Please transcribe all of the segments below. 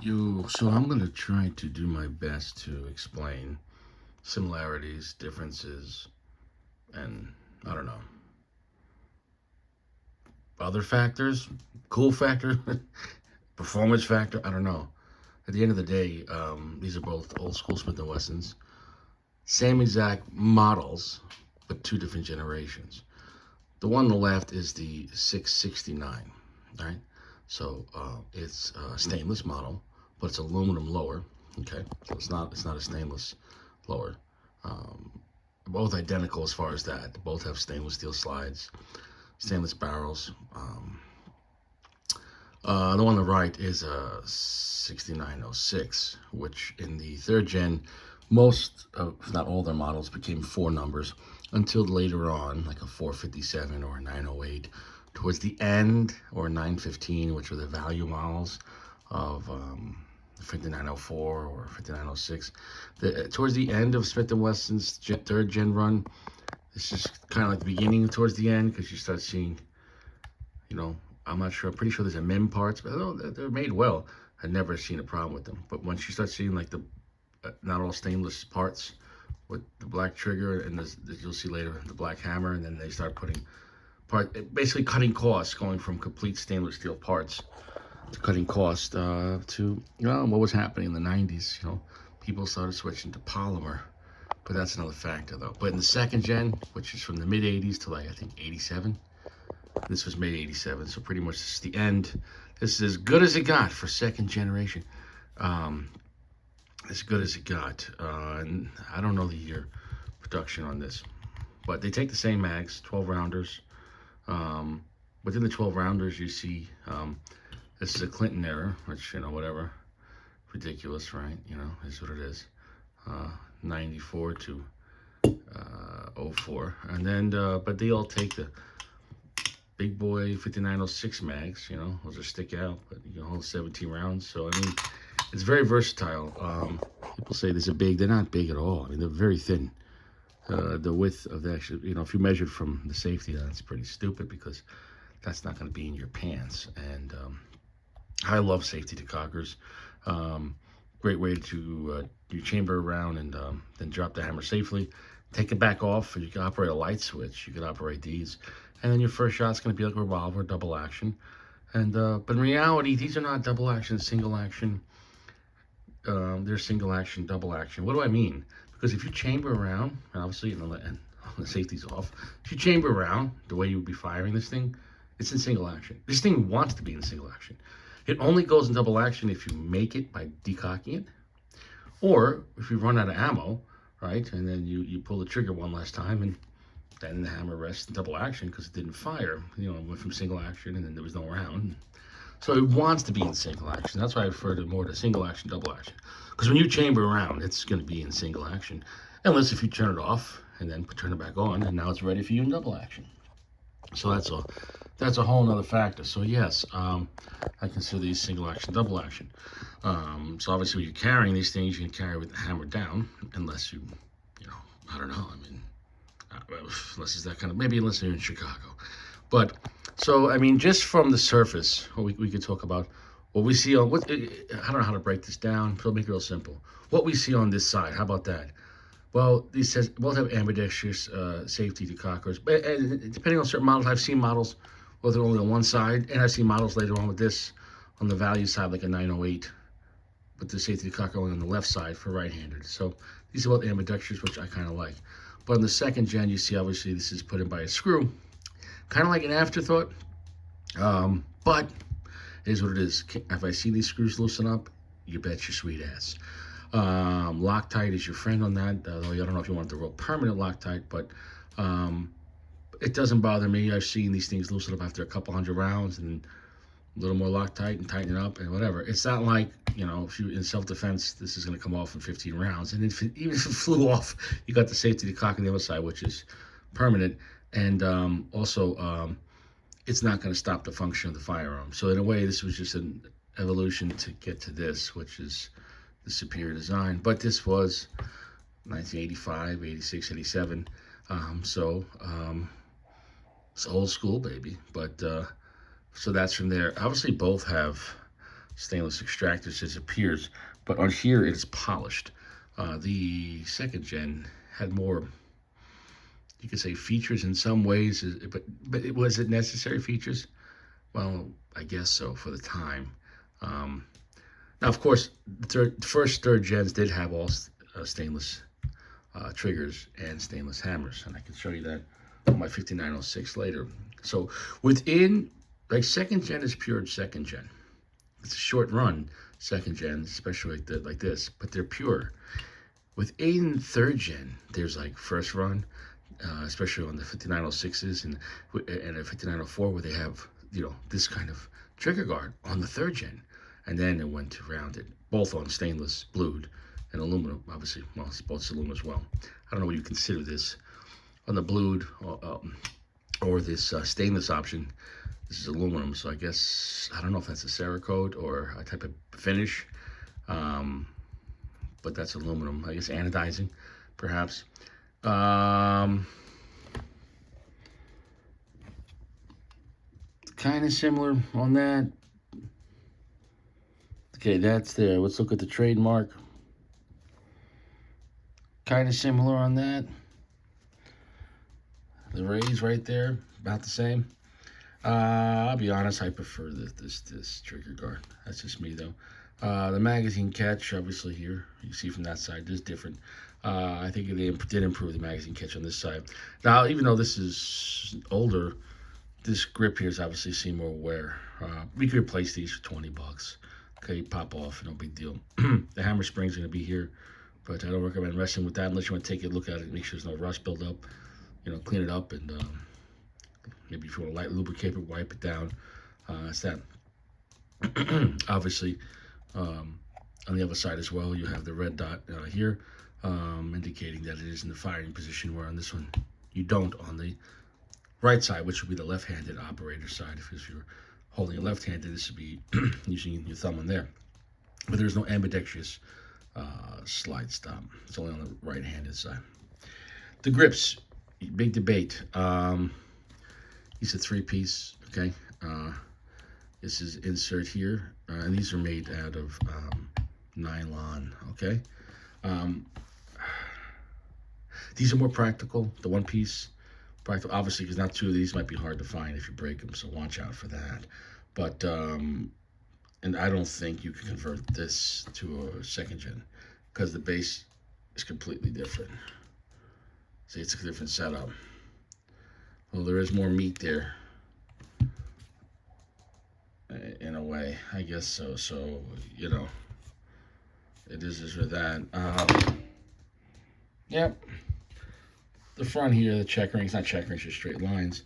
So I'm going to try to do my best to explain similarities, differences, and I don't know, other factors, cool factor, performance factor, I don't know. At the end of the day, these are both old school Smith& Wessons. Same exact models, but two different generations. The one on the left is the 669, right? So it's a stainless model, but it's aluminum lower. Okay, so it's not a stainless lower. Um, both identical as far as that. They both have stainless steel slides, stainless barrels. The one on the right is a 6906, which in the third gen, most, if not all their models became four numbers until later on, like a 457 or a 908. Towards the end, or 915, which were the value models of 5904 or 5906. Towards the end of Smith & Wesson's third gen run, this is kind of like the beginning towards the end, because you start seeing, I'm not sure, I'm pretty sure there's a MIM parts, but they're made well. I'd never seen a problem with them. But once you start seeing like the not all stainless parts with the black trigger, and you'll see later the black hammer, and then they start putting basically cutting costs, going from complete stainless steel parts to cutting costs to what was happening in the 90s. People started switching to polymer, but that's another factor though. But in the second gen, which is from the mid 80s to like I think 87, this was made 87, so pretty much this is the end. This is as good as it got for second generation. As good as it got. And I don't know the year production on this, but they take the same mags, 12 rounders. Within the 12 rounders, you see this is a Clinton error, which, whatever. Ridiculous, right? Is what it is. 94 to 04. And then, but they all take the big boy 5906 mags, those are stick out, but you can hold 17 rounds. So, I mean, it's very versatile. People say these are big. They're not big at all. I mean, they're very thin. The width of the actual, if you measured from the safety, that's pretty stupid because that's not going to be in your pants. And I love safety decockers. Great way to do chamber around and then drop the hammer safely. Take it back off. You can operate a light switch. You can operate these. And then your first shot's going to be like a revolver, double action. And but in reality, these are not double action, single action. They're single action, double action. What do I mean? Because if you chamber around, and obviously, and the safety's off, if you chamber around the way you would be firing this thing, it's in single action. This thing wants to be in single action. It only goes in double action if you make it by decocking it, or if you run out of ammo, right? And then you pull the trigger one last time, and then the hammer rests in double action because it didn't fire. It went from single action, and then there was no round. So it wants to be in single action. That's why I refer to more to single action, double action. Because when you chamber around, it's going to be in single action. Unless if you turn it off and then turn it back on, and now it's ready for you in double action. So that's a whole nother factor. So yes, I consider these single action, double action. So obviously when you're carrying these things, you can carry with the hammer down, unless I don't know. I mean, unless it's that kind of, maybe unless you're in Chicago. But so, I mean, just from the surface, we could talk about what we see on, I don't know how to break this down, so I'll make it real simple. What we see on this side, how about that? Well, these both have ambidextrous safety decockers, but depending on certain models, I've seen models where they're only on one side, and I've seen models later on with this on the value side, like a 908, with the safety decocker only on the left side for right-handed. So these are both ambidextrous, which I kind of like. But in the second gen, you see obviously this is put in by a screw, kind of like an afterthought, but it is what it is. If I see these screws loosen up, you bet your sweet ass. Loctite is your friend on that, although I don't know if you want the real permanent Loctite, but it doesn't bother me. I've seen these things loosen up after a couple hundred rounds and a little more Loctite and tighten it up and whatever. It's not like, if you in self-defense, this is going to come off in 15 rounds. And even if it flew off, you got the safety decock on the other side, which is permanent. And also, it's not going to stop the function of the firearm. So in a way, this was just an evolution to get to this, which is the superior design. But this was 1985, 86, 87. It's old school, baby. But so that's from there. Obviously, both have stainless extractors disappears, but on here it is polished. The second gen had more, you could say, features in some ways, but was it necessary features? Well, I guess so for the time. Now, of course, the first third gens did have all stainless triggers and stainless hammers, and I can show you that on my 5906 later. So within, like, second gen is pure second gen. It's a short run second gen, especially like this, but they're pure. Within third gen, there's like first run, especially on the 5906s and a 5904, where they have, you know, this kind of trigger guard on the third gen. And then it went to rounded, both on stainless, blued, and aluminum, obviously. Well, it's both aluminum as well. I don't know what you consider this. On the blued or this stainless option, this is aluminum, so I guess, I don't know if that's a Cerakote or a type of finish, but that's aluminum. I guess anodizing, perhaps. Kind of similar on that. Okay, that's there. Let's look at the trademark. Kind of similar on that. The rays right there, about the same. I'll be honest, I prefer this trigger guard. That's just me, though. The magazine catch, obviously here, you see from that side, this is different. I think they did improve the magazine catch on this side. Now, even though this is older, this grip here is obviously seen more wear. We could replace these for 20 bucks. Okay, pop off, no big deal. The hammer spring's gonna be here, but I don't recommend messing with that unless you want to take a look at it, make sure there's no rust buildup. You know, clean it up, and maybe if you want to light lubricate it, wipe it down. That's that. Obviously, on the other side as well, you have the red dot here, indicating that it is in the firing position, where on this one, you don't on the right side, which would be the left-handed operator side. If you're holding it left-handed, this would be using your thumb on there. But there's no ambidextrous slide stop. It's only on the right-handed side. The grips, big debate. These are three-piece, okay? This is insert here, and these are made out of nylon, okay? These are more practical, the one-piece. Practical, obviously, because not two of these might be hard to find if you break them, so watch out for that. But, and I don't think you can convert this to a second gen, because the base is completely different. See, it's a different setup. Well, there is more meat there, in a way, I guess so. So, you know, it is this or that. Yep. The front here, the checkering, it's not checkering, it's just straight lines.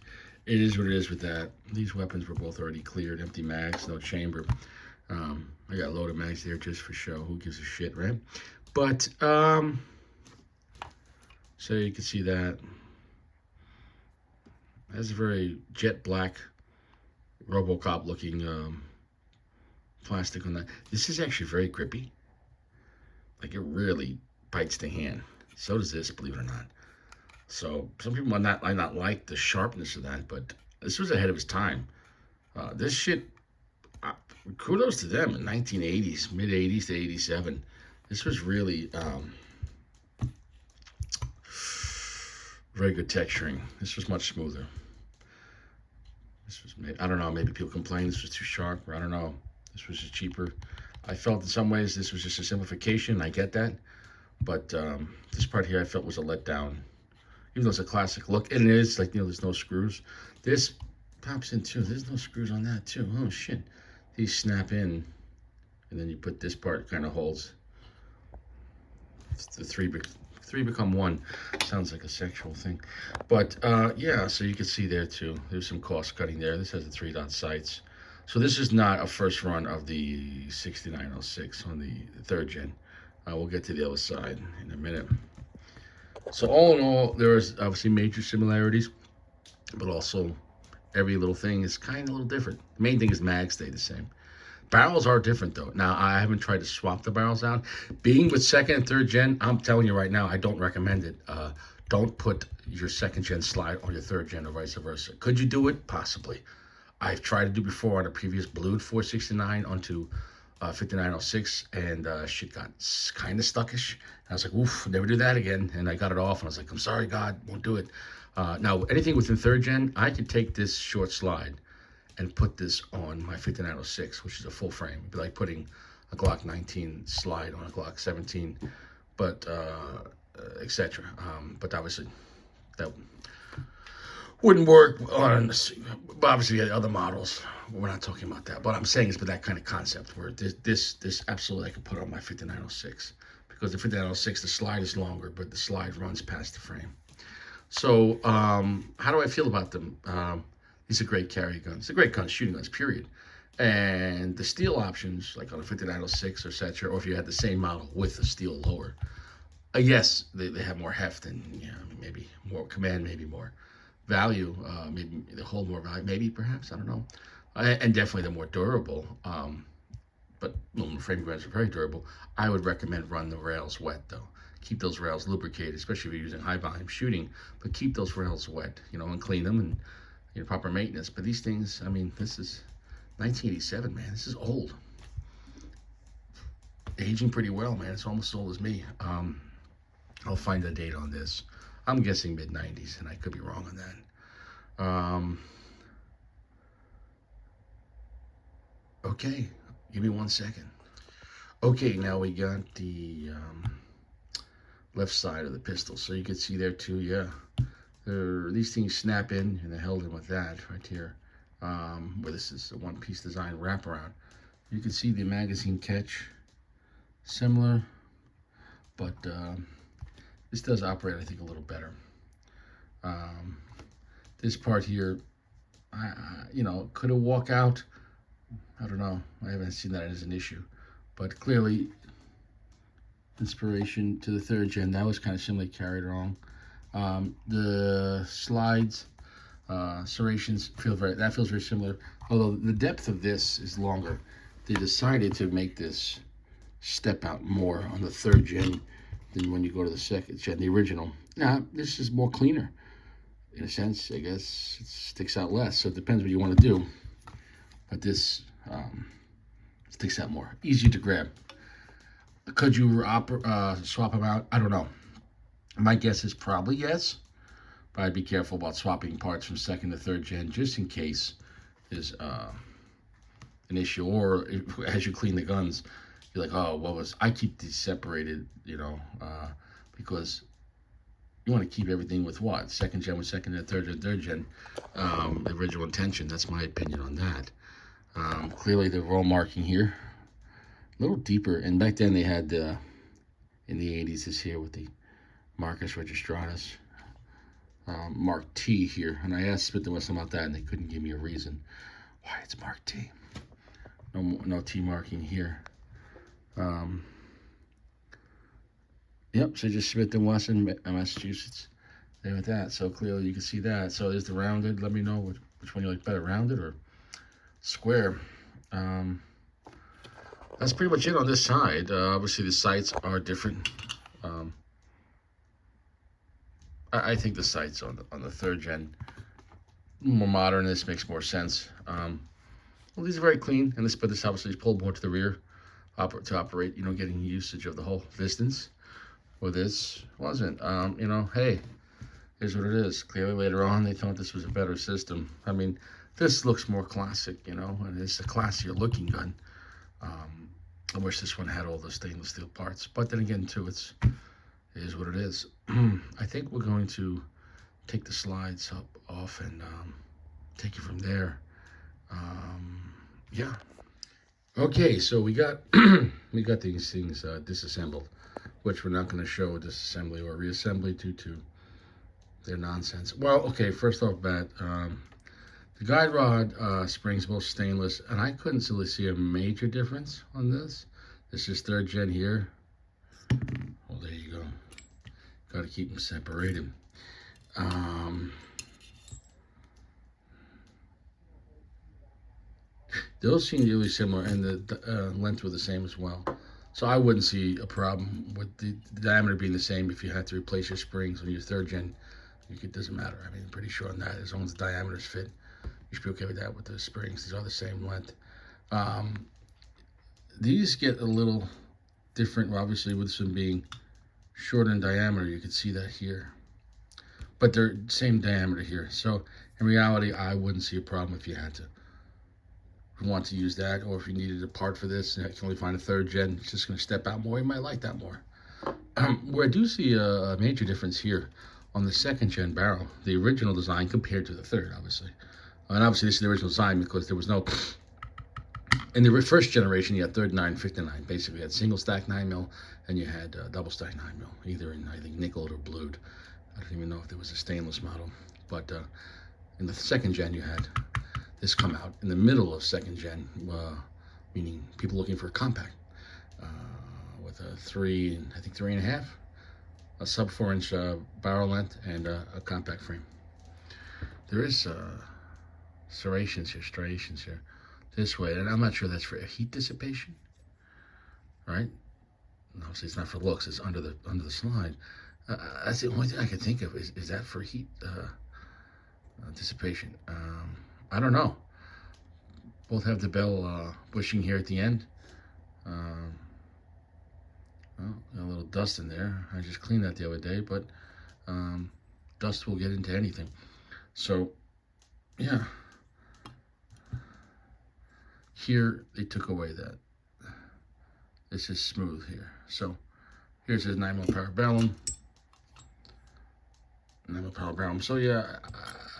It is what it is with that. These weapons were both already cleared, empty mags, no chamber. I got loaded mags there just for show. Who gives a shit, right? But, so you can see that. That's a very jet black, RoboCop looking plastic on that. This is actually very grippy. Like, it really bites the hand. So does this, believe it or not. So some people might not like the sharpness of that, but this was ahead of his time. This shit, kudos to them in 1980s, mid 80s to 87. This was really very good texturing. This was much smoother. This was, I don't know, maybe people complain this was too sharp, or I don't know. This was just cheaper. I felt in some ways this was just a simplification. I get that. But this part here I felt was a letdown. Even though it's a classic look, and it is, like, you know, there's no screws. This pops in too. There's no screws on that too. Oh shit. These snap in, and then you put this part, kind of holds. It's the three become one. Sounds like a sexual thing. But yeah, so you can see there too. There's some cost cutting there. This has the 3-dot sights. So this is not a first run of the 6906 on the third gen. We'll get to the other side in a minute. So all in all, there is obviously major similarities, but also every little thing is kind of a little different. The main thing is mags stay the same. Barrels are different though. Now, I haven't tried to swap the barrels out. Being with second and third gen, I'm telling you right now, I don't recommend it. Don't put your second gen slide on your third gen or vice versa. Could you do it? Possibly. I've tried to do before on a previous blued 469 onto 5906, and shit got kind of stuckish. I was like, oof, never do that again. And I got it off, and I was like, I'm sorry, God, won't do it. Now, anything within 3rd gen, I could take this short slide and put this on my 5906, which is a full frame. It'd be like putting a Glock 19 slide on a Glock 17, but etc. But obviously, that wouldn't work on, but obviously the other models. We're not talking about that. What I'm saying is, but that kind of concept where this absolutely I could put on my 5906, because the 5906 the slide is longer, but the slide runs past the frame. So how do I feel about them? These are great carry guns. They're great guns, shooting guns, period. And the steel options, like on a 5906 or etc., or if you had the same model with a steel lower, yes, they have more heft and maybe more command, maybe more value, maybe they hold more value, maybe perhaps, I don't know. And definitely they're more durable. But aluminum frame guns are very durable. I would recommend run the rails wet though. Keep those rails lubricated, especially if you're using high volume shooting, but keep those rails wet, and clean them and proper maintenance. But these things, I mean, this is 1987, man. This is old. Aging pretty well, man. It's almost as old as me. I'll find the date on this. I'm guessing mid-90s, and I could be wrong on that. Okay, give me 1 second. Okay, now we got the left side of the pistol. So you can see there too, yeah. These things snap in, and they're held in with that right here. Where this is a one-piece design wraparound. You can see the magazine catch, similar, but this does operate, I think, a little better. This part here, could it walk out? I don't know. I haven't seen that as an issue, but clearly, inspiration to the 3rd gen. That was kind of similarly carried along. The slides, serrations feels very similar. Although the depth of this is longer. They decided to make this step out more on the 3rd gen than when you go to the 2nd gen, the original. Now, this is more cleaner. In a sense, I guess it sticks out less. So it depends what you want to do. But this sticks out more. Easier to grab. Could you swap them out? I don't know. My guess is probably yes. But I'd be careful about swapping parts from 2nd to 3rd gen just in case there's an issue. Or as you clean the guns, you're like, oh, I keep these separated, because you want to keep everything with what? 2nd gen with 2nd and 3rd gen, the original intention. That's my opinion on that. Clearly the roll marking here, a little deeper. And back then they had, in the 80s, this here with the Marcus Registratus, Mark T here. And I asked Smith & Wesson about that, and they couldn't give me a reason why it's Mark T. No T marking here. Yep, so just Smith & Wesson, Massachusetts. There with that. So clearly you can see that. So there's the rounded. Let me know which one you like better, rounded or square. That's pretty much it on this side. Obviously the sights are different. I think the sights on the 3rd gen, more modern. This makes more sense. Well, these are very clean, and but this obviously is pulled more to the rear to operate, getting usage of the whole distance. Well, this wasn't. Hey, here's what it is. Clearly later on they thought this was a better system. I mean, this looks more classic, and it's a classier looking gun. I wish this one had all the stainless steel parts, but then again too, it is what it is. I think we're going to take the slides off and take it from there. Yeah. Okay, so we got these things disassembled, which we're not going to show a disassembly or reassembly due to their nonsense. Well, okay, first off bat, the guide rod springs both stainless, and I couldn't really see a major difference on this. This is 3rd gen here. Well, there you go. Got to keep them separated. Those seem really similar, and the length were the same as well. So I wouldn't see a problem with the diameter being the same if you had to replace your springs on your 3rd gen. It doesn't matter. I mean, I'm pretty sure on that, as long as the diameters fit, you should be okay with that with the springs. These are the same length. these get a little different, obviously, with some being shorter in diameter. You can see that here. But they're same diameter here. So in reality, I wouldn't see a problem if you had to. If you want to use that, or if you needed a part for this, and you can only find a 3rd gen, it's just going to step out more. You might like that more. Where I do see a major difference here on the 2nd gen barrel, the original design compared to the 3rd, obviously. And obviously this is the original design because there was no, in the 1st generation, you had 39 and 59. Basically, you had single stack 9mm and you had double stack 9mm, either in, I think, nickel or blued. I don't even know if there was a stainless model. But in the 2nd gen, you had this come out in the middle of 2nd gen, meaning people looking for a compact with a 3.5, a sub 4-inch barrel length, and a compact frame. There is serrations here, striations here, this way, and I'm not sure that's for heat dissipation, right? Obviously, it's not for looks. It's under the slide. That's the only thing I can think of. Is that for heat dissipation? I don't know. Both have the bell bushing here at the end. Well, got a little dust in there. I just cleaned that the other day, but dust will get into anything. So, yeah. Here, they took away that. This is smooth here. So, here's his 9mm parabellum. 9mm parabellum. So, yeah,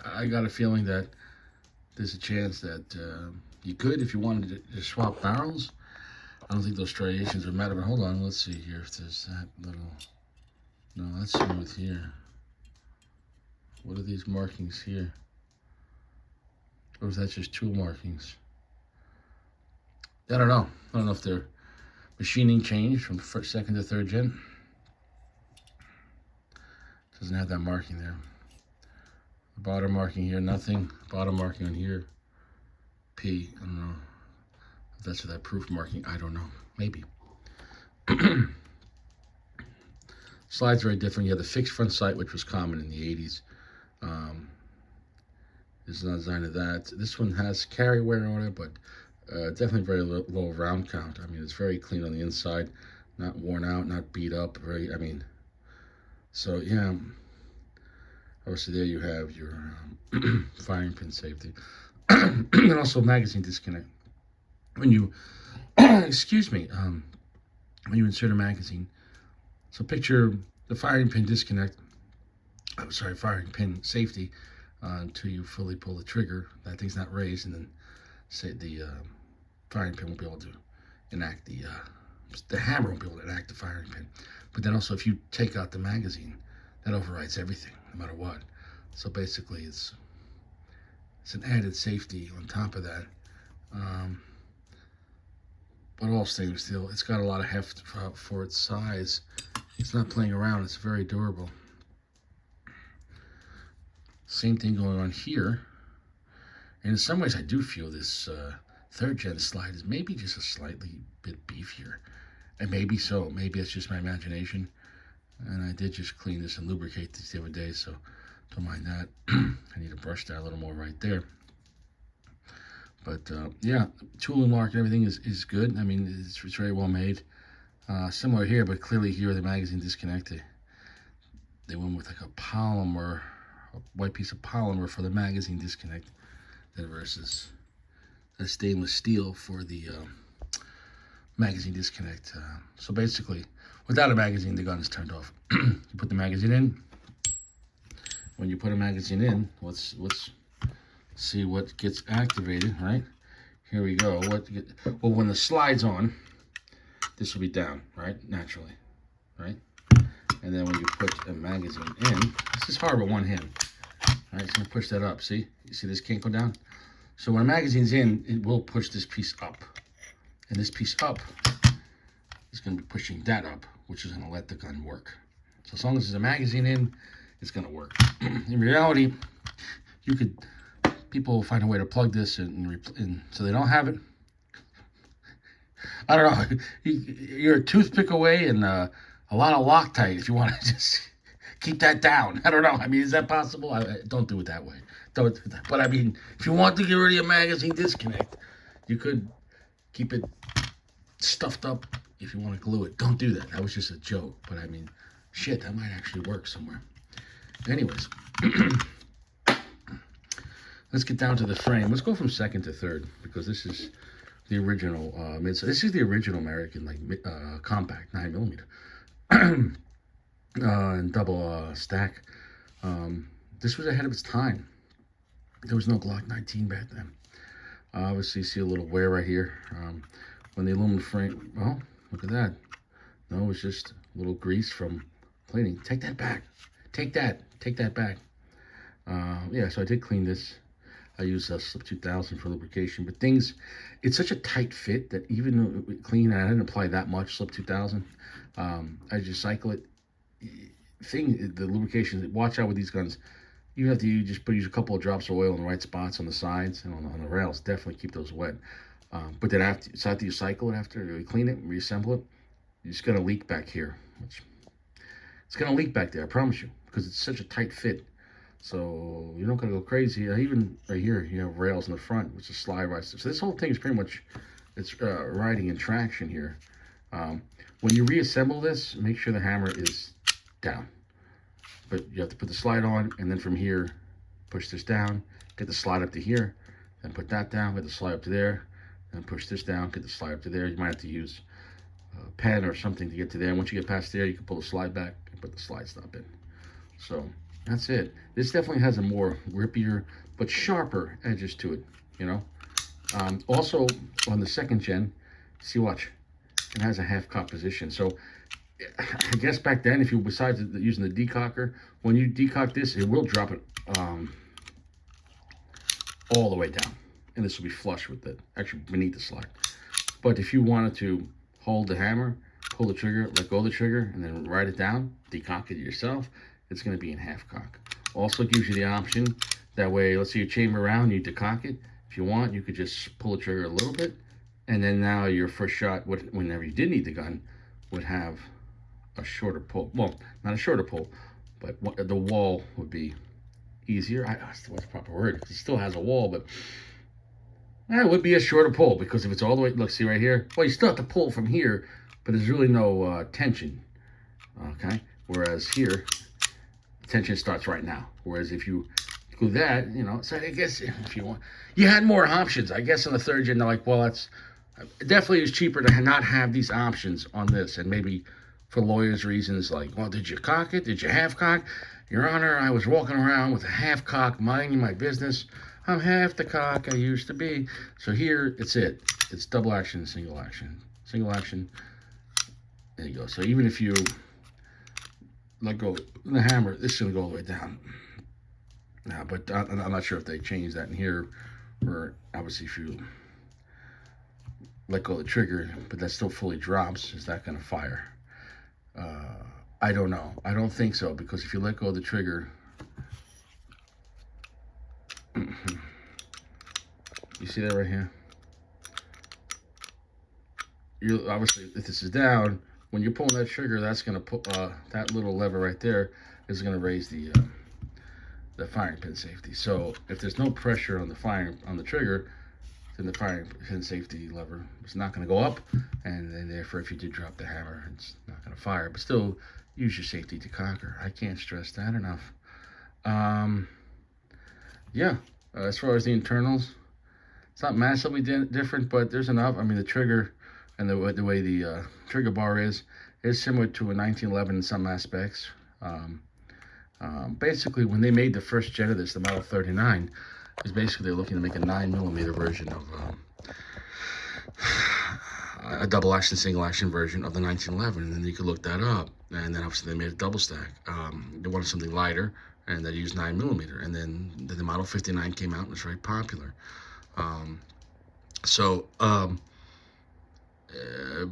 I got a feeling that there's a chance that you could, if you wanted to swap barrels. I don't think those striations would matter, but hold on, let's see here if there's that little, no, that's smooth here. What are these markings here? Or is that just tool markings? I don't know. I don't know if their machining changed from 2nd to 3rd gen. Doesn't have that marking there. The bottom marking here, nothing. Bottom marking on here, P, I don't know. That's for that proof marking, I don't know, maybe. Slide's very different. You have the fixed front sight, which was common in the 80s. This is not designed to that. This one has carry wear on it, but definitely very low round count. I mean, it's very clean on the inside, not worn out, not beat up. Very, I mean, so yeah. Obviously, there you have your firing pin safety, and also magazine disconnect. When you, excuse me, when you insert a magazine. So picture the firing pin disconnect, I'm sorry, firing pin safety until you fully pull the trigger. That thing's not raised, and then say the firing pin won't be able to enact the hammer won't be able to enact the firing pin. But then also if you take out the magazine, that overrides everything, no matter what. So basically it's an added safety on top of that. But all stainless steel, it's got a lot of heft for its size. It's not playing around, it's very durable. Same thing going on here. And in some ways I do feel this 3rd gen slide is maybe just a slightly bit beefier. And maybe so, maybe it's just my imagination. And I did just clean this and lubricate this the other day, so don't mind that. I need to brush that a little more right there. But yeah, tool and mark and everything is good. I mean, it's very well made. Similar here, but clearly here the magazine disconnected. They went with like a polymer, a white piece of polymer for the magazine disconnect, then versus the stainless steel for the magazine disconnect. So basically, without a magazine, the gun is turned off. You put the magazine in. When you put a magazine in, let's see what gets activated, right? Here we go. Well, when the slide's on, this will be down, right? Naturally, right? And then when you put a magazine in, this is hard with one hand. All right, it's gonna push that up, see? You see this can't go down? So when a magazine's in, it will push this piece up. And this piece up is gonna be pushing that up, which is gonna let the gun work. So as long as there's a magazine in, it's gonna work. In reality, people will find a way to plug this and so they don't have it. I don't know. You're a toothpick away and a lot of Loctite if you want to just keep that down. I don't know. I mean, is that possible? Don't do it that way. Don't. But I mean, if you want to get rid of your magazine disconnect, you could keep it stuffed up if you want to glue it. Don't do that. That was just a joke. But I mean, shit, that might actually work somewhere. Anyways, let's get down to the frame. Let's go from second to third because this is the original this is the original American compact 9mm and double stack. This was ahead of its time. There was no Glock 19 back then. Obviously, you see a little wear right here. When the aluminum frame, oh, look at that. No, it's just a little grease from cleaning. Take that back. Take that back. Yeah, so I did clean this. I used Slip 2000 for lubrication, but it's such a tight fit that even though it clean, I didn't apply that much Slip 2000. I just cycle it. The lubrication, watch out with these guns. You have to use a couple of drops of oil in the right spots on the sides and on the rails. Definitely keep those wet. But then after you cycle it, after you clean it, reassemble it, it's going to leak back here. It's going to leak back there, I promise you, because it's such a tight fit. So you're not going to go crazy. Even right here, you have rails in the front, which is slide right. So this whole thing is pretty much, it's riding in traction here. When you reassemble this, make sure the hammer is down. But you have to put the slide on, and then from here, push this down, get the slide up to here, then put that down, get the slide up to there, then push this down, get the slide up to there. You might have to use a pen or something to get to there. Once you get past there, you can pull the slide back and put the slide stop in. So that's it. This definitely has a more rippier but sharper edges to it, you know. Also, on the second gen, see, watch, it has a half cock position. So I guess back then, if you besides using the decocker, when you decock this, it will drop it all the way down, and this will be flush with it, actually beneath the slide. But if you wanted to hold the hammer, pull the trigger, let go of the trigger, and then ride it down, decock it yourself, it's going to be in half cock. Also gives you the option that way. Let's say you chamber around, you decock it. If you want, you could just pull the trigger a little bit, and then now your first shot, whenever you did need the gun, would have a shorter pull. Well, not a shorter pull, but the wall would be easier. What's the proper word? It still has a wall, but it would be a shorter pull, because if it's all the way, look, see right here? Well, you still have to pull from here, but there's really no tension, okay? Whereas here, tension starts right now. Whereas if you do that, you know, so I guess if you want, you had more options. I guess in the third gen, they're like, well, that's definitely is cheaper to not have these options on this, and maybe for lawyers' reasons, like, well, did you cock it? Did you half cock? Your Honor, I was walking around with a half cock, minding my business. I'm half the cock I used to be. So here, it's it. It's double action, single action. Single action. There you go. So even if you let go of the hammer, this is going to go all the way down. Now, but I'm not sure if they changed that in here, or obviously if you let go of the trigger, but that still fully drops, is that going to fire? I don't know. I don't think so, because if you let go of the trigger, you see that right here? You obviously, if this is down, when you're pulling that trigger, that's going to put that little lever right there is going to raise the firing pin safety. So if there's no pressure on the trigger, then the firing pin safety lever is not going to go up, and then therefore, if you did drop the hammer, it's not going to fire. But still, use your safety decocker. I can't stress that enough. Yeah, as far as the internals, it's not massively different, but there's enough. I mean, the trigger and the way the trigger bar is similar to a 1911 in some aspects. Basically, when they made the first gen of this, the Model 39, is basically they're looking to make a 9mm version of a double action, single action version of the 1911, and then you could look that up. And then obviously they made a double stack. They wanted something lighter, and they used 9mm. And then the Model 59 came out and was very popular.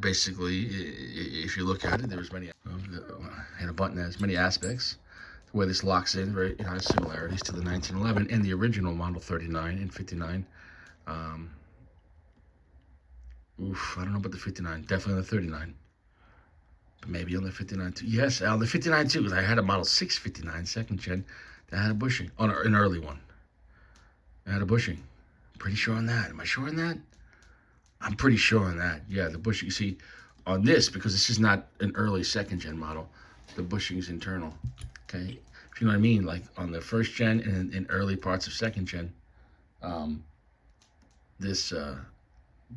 Basically, if you look at it, there's many, and a button that has many aspects. The way this locks in, right, it has similarities to the 1911 and the original Model 39 and 59. I don't know about the 59, definitely on the 39. But maybe on the 59 too. Yes, on the 59 too, because I had a Model 659, second gen, that had a bushing, on an early one. I had a bushing. Pretty sure on that. Am I sure on that? I'm pretty sure on that. Yeah, the bushing, you see, on this, because this is not an early second gen model, the bushing is internal. Okay, if you know what I mean, like on the first gen and in early parts of second gen, um, this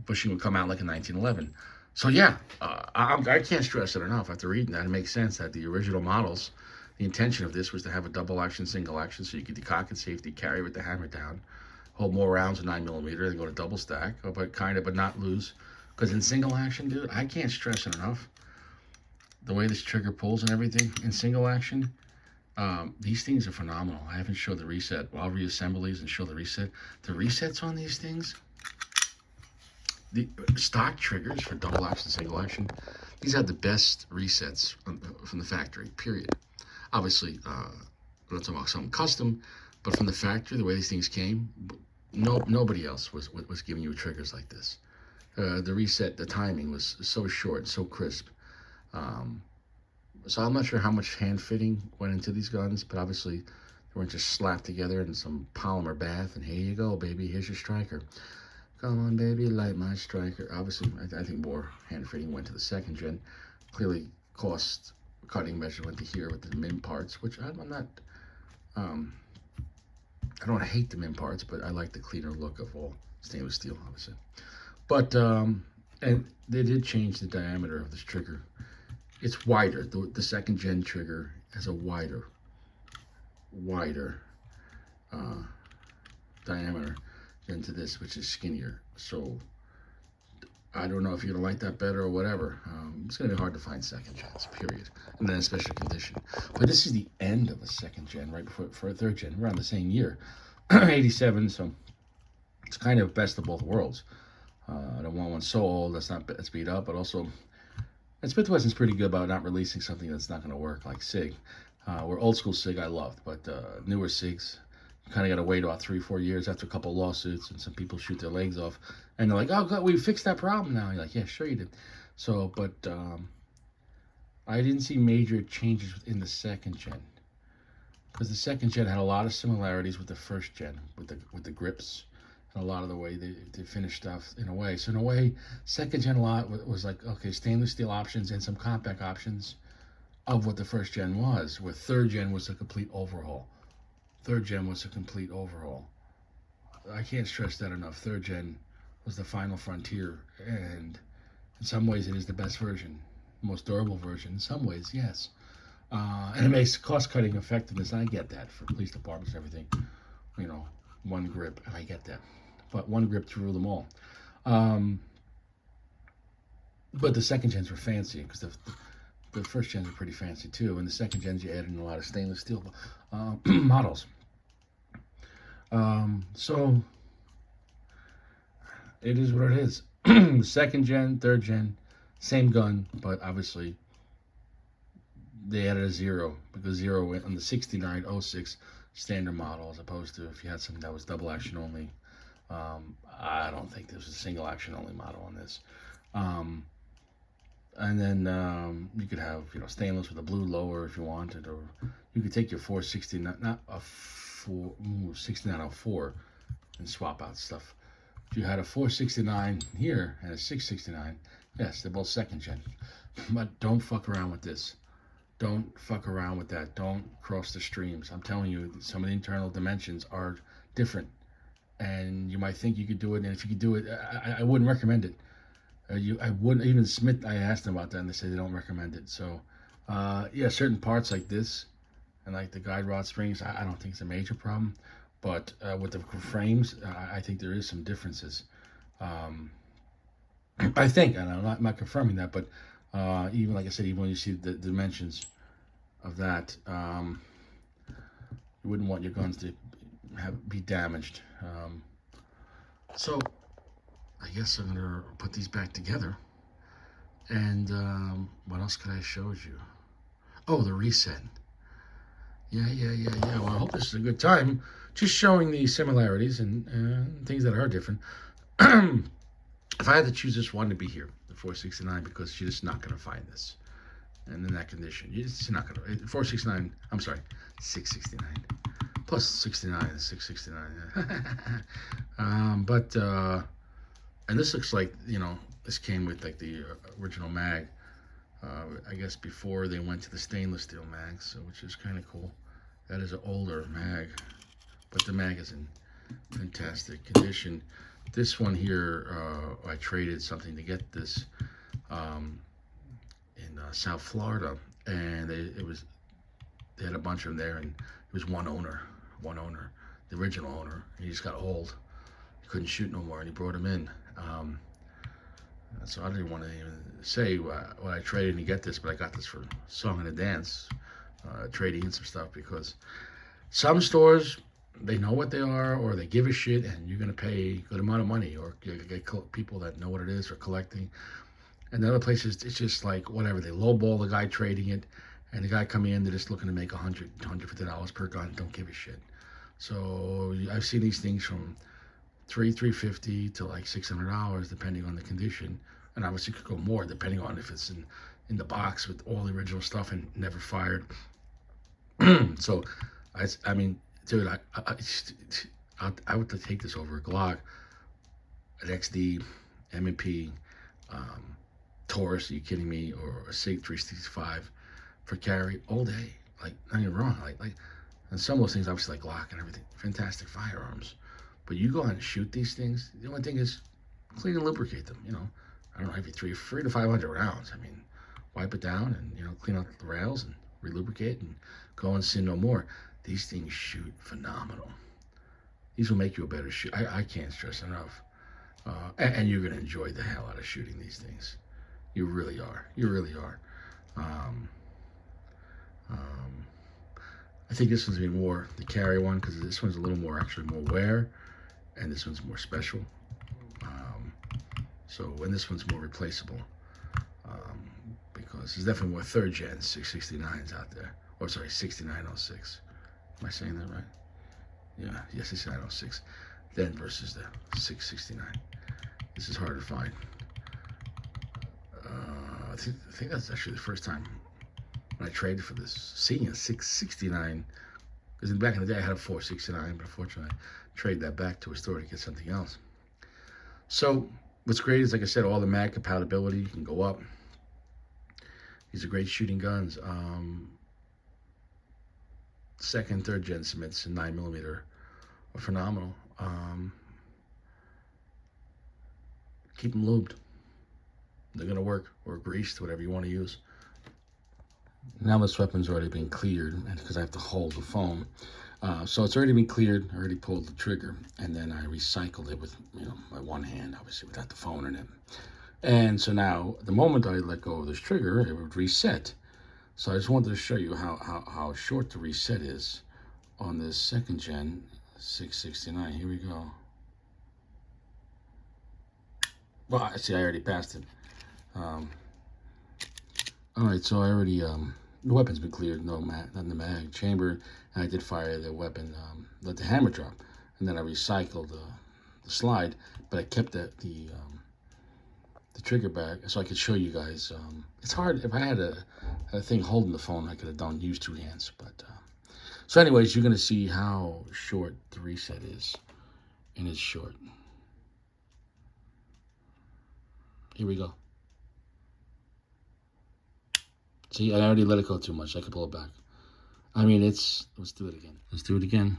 bushing would come out like in 1911. So yeah, I can't stress it enough. After reading that, it makes sense that the original models, the intention of this was to have a double action, single action, so you could decock it safety, carry with the hammer down, hold more rounds with 9mm, then go to double stack, but not lose. Because in single action, dude, I can't stress it enough. The way this trigger pulls and everything in single action, these things are phenomenal. I haven't showed the reset. Well, I'll reassemble these and show the reset. The resets on these things, the stock triggers for double action, single action, these have the best resets from the factory, period. Obviously, I'm not talking about something custom, but from the factory, the way these things came, nobody else was giving you triggers like this. The reset, the timing was so short, so crisp. So I'm not sure how much hand fitting went into these guns, but obviously they weren't just slapped together in some polymer bath and here you go, baby, here's your striker. Come on, baby, light my striker. Obviously, I think more hand fitting went to the second gen. Clearly, cost cutting measure went to here with the min parts, which I'm not. I don't hate the min parts, but I like the cleaner look of all stainless steel, obviously. But and they did change the diameter of this trigger. It's wider. The second gen trigger has a wider diameter into this, which is skinnier. So I don't know if you're gonna like that better or whatever. It's gonna be hard to find second gens, period. And then a special condition. But this is the end of a second gen, right before for a third gen. We're on the same year, 87. So it's kind of best of both worlds. I don't want one so old that's beat up, but also, and Smith Wesson's pretty good about not releasing something that's not gonna work, like SIG. Where old school SIG I loved, but newer SIGs, kind of got to wait about 3-4 years after a couple of lawsuits and some people shoot their legs off and they're like, oh God, we fixed that problem now. You're like, yeah, sure you did. So, but I didn't see major changes in the second gen, because the second gen had a lot of similarities with the first gen, with the grips and a lot of the way they finished stuff in a way. So in a way, second gen a lot was like, okay, stainless steel options and some compact options of what the first gen was, where third gen was a complete overhaul. Third gen was a complete overhaul. I can't stress that enough. Third gen was the final frontier, and in some ways it is the best version, most durable version. In some ways, yes. And it makes cost-cutting effectiveness. I get that for police departments and everything. You know, one grip, and I get that. But one grip to rule them all. But the second gens were fancy, because the first gens were pretty fancy too, and the second gens you added in a lot of stainless steel models. So it is what it is. Second gen, third gen, same gun, but obviously they added a 0, because 0 went on the 6906 standard model, as opposed to if you had something that was double action only. I don't think there was a single action only model on this. And then you could have, you know, stainless with a blue lower if you wanted, or you could take your 469, not a 6904, and swap out stuff. If you had a 469 here and a 669, yes, they're both second gen. But don't fuck around with this. Don't fuck around with that. Don't cross the streams. I'm telling you, some of the internal dimensions are different, and you might think you could do it, and if you could do it, I wouldn't recommend it. I wouldn't, even Smith, I asked them about that and they said they don't recommend it. So yeah, certain parts like this and like the guide rod springs, I don't think it's a major problem, but with the frames, I think there is some differences. I think, and I'm not confirming that, but even like I said, even when you see the dimensions of that, you wouldn't want your guns to be damaged. So I guess I'm gonna put these back together. And what else could I have showed you? Oh, the reset. Yeah. Well, I hope this is a good time. Just showing the similarities and things that are different. If I had to choose this one to be here, the 469, because you're just not gonna find this, and in that condition, you're just not gonna. 469. I'm sorry, 669. Plus 69 is 669. But And this looks like, you know, this came with like the original mag. I guess before they went to the stainless steel mags, so, which is kind of cool. That is an older mag, but the mag is in fantastic condition. This one here, I traded something to get this um, in South Florida, and they had a bunch of them there, and it was one owner, the original owner. He just got old, he couldn't shoot no more, and he brought him in. So I didn't want to even say what I traded to get this, but I got this for song and a dance, trading in some stuff, because some stores, they know what they are, or they give a shit, and you're gonna pay a good amount of money, or you get people that know what it is or collecting. And the other places, it's just like whatever. They lowball the guy trading it, and the guy coming in, they're just looking to make $150 per gun. Don't give a shit. So I've seen these things from $350 to like $600, depending on the condition, and obviously it could go more depending on if it's in the box with all the original stuff and never fired. So, I mean, dude, I would take this over a Glock, an XD, M&P, um, Taurus. Are you kidding me? Or a Sig 365 for carry all day. Like, not even wrong. Like, and some of those things, obviously, like Glock and everything, fantastic firearms. But you go out and shoot these things. The only thing is clean and lubricate them. You know, I don't know, every three to 500 rounds. I mean, wipe it down and, you know, clean out the rails and relubricate and go and sin no more. These things shoot phenomenal. These will make you a better shooter. I can't stress enough. And you're gonna enjoy the hell out of shooting these things. You really are. You really are. Um, um, I think this one's been more the carry one, because this one's a little more, actually more wear, and this one's more special. Um, and this one's more replaceable, because there's definitely more third gen 669s out there. Or sorry, 6906. Am I saying that right? Yeah, yes, 6906. Then versus the 669. This is hard to find. I think that's actually the first time when I traded for this, seeing a 669. Because back in the day I had a 469, but unfortunately I traded that back to a store to get something else. So what's great is, like I said, all the mag compatibility. You can go up. These are great shooting guns. Second, third gen Smiths and 9mm are phenomenal. Keep them lubed. They're gonna work, or greased, whatever you want to use. Now this weapon's already been cleared, and because I have to hold the phone, so it's already been cleared. I already pulled the trigger, and then I recycled it with, you know, my one hand, obviously without the phone in it. And so now, the moment I let go of this trigger, it would reset. So I just wanted to show you how short the reset is on this second gen 669. Here we go. Well, see, I already passed it. All right, so I already, the weapon's been cleared, not in the mag chamber, and I did fire the weapon, let the hammer drop, and then I recycled the slide, but I kept the trigger back so I could show you guys. It's hard. If I had a thing holding the phone, I could have used two hands, but, so anyways, you're gonna see how short the reset is, and it's short. Here we go. See, I already let it go too much. I could pull it back. I mean, let's do it again. Let's do it again.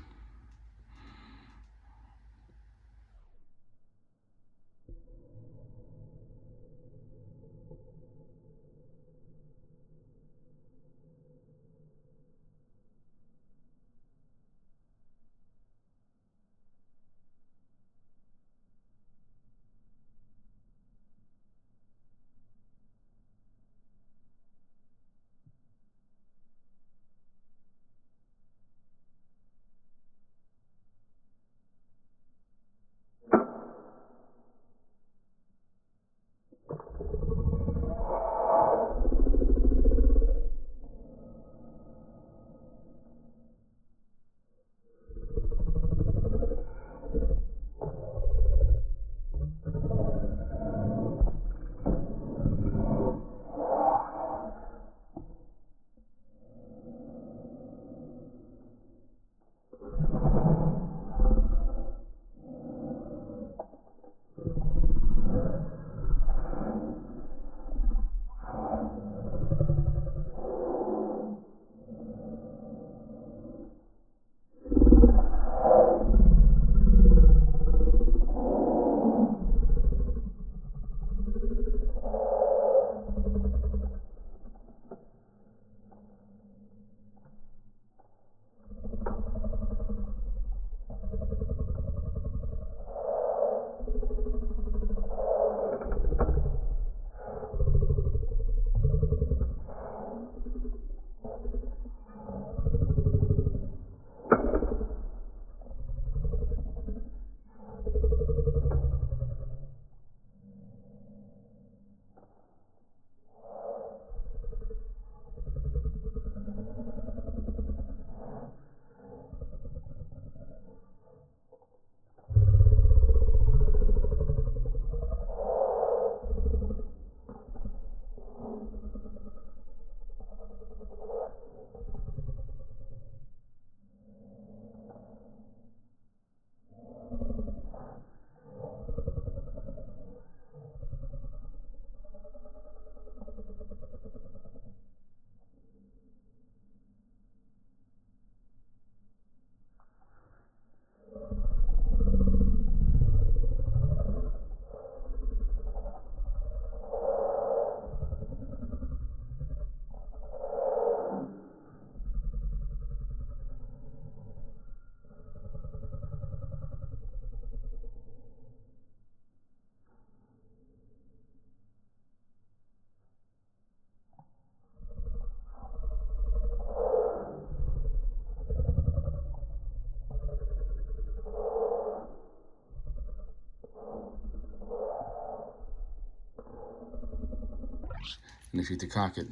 And if you decock it,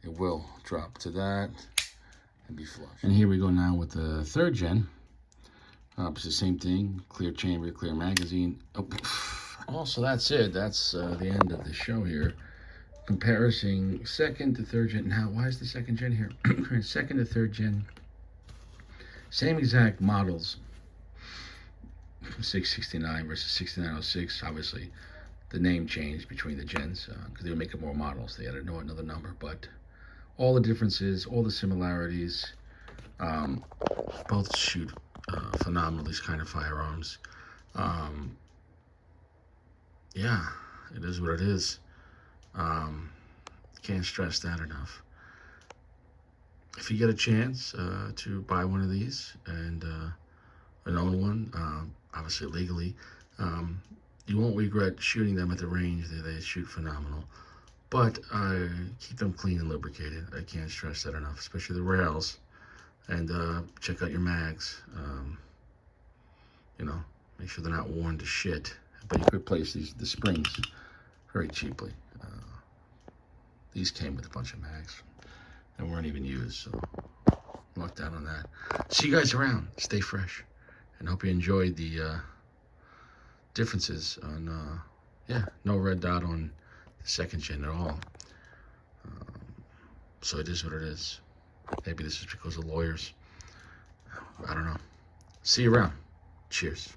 it will drop to that and be flush. And here we go now with the 3rd gen. It's the same thing, clear chamber, clear magazine. Oh, so that's it. That's the end of the show here. Comparison 2nd to 3rd gen. Now, why is the 2nd gen here? 2nd to 3rd gen, same exact models. 669 versus 6906. Obviously, the name changed between the gens because they were making more models. They added another number, but all the differences, all the similarities. Both shoot phenomenal, these kind of firearms. Yeah, it is what it is. Can't stress that enough. If you get a chance to buy one of these and own one, obviously legally, you won't regret shooting them at the range. They shoot phenomenal. But keep them clean and lubricated. I can't stress that enough, especially the rails. And check out your mags. You know, make sure they're not worn to shit. But you could replace the springs very cheaply. These came with a bunch of mags and weren't even used, so luck down on that. See you guys around. Stay fresh, and hope you enjoyed the differences on. Yeah, no red dot on the 2nd gen at all. So it is what it is. Maybe this is because of lawyers. I don't know. See you around. Cheers.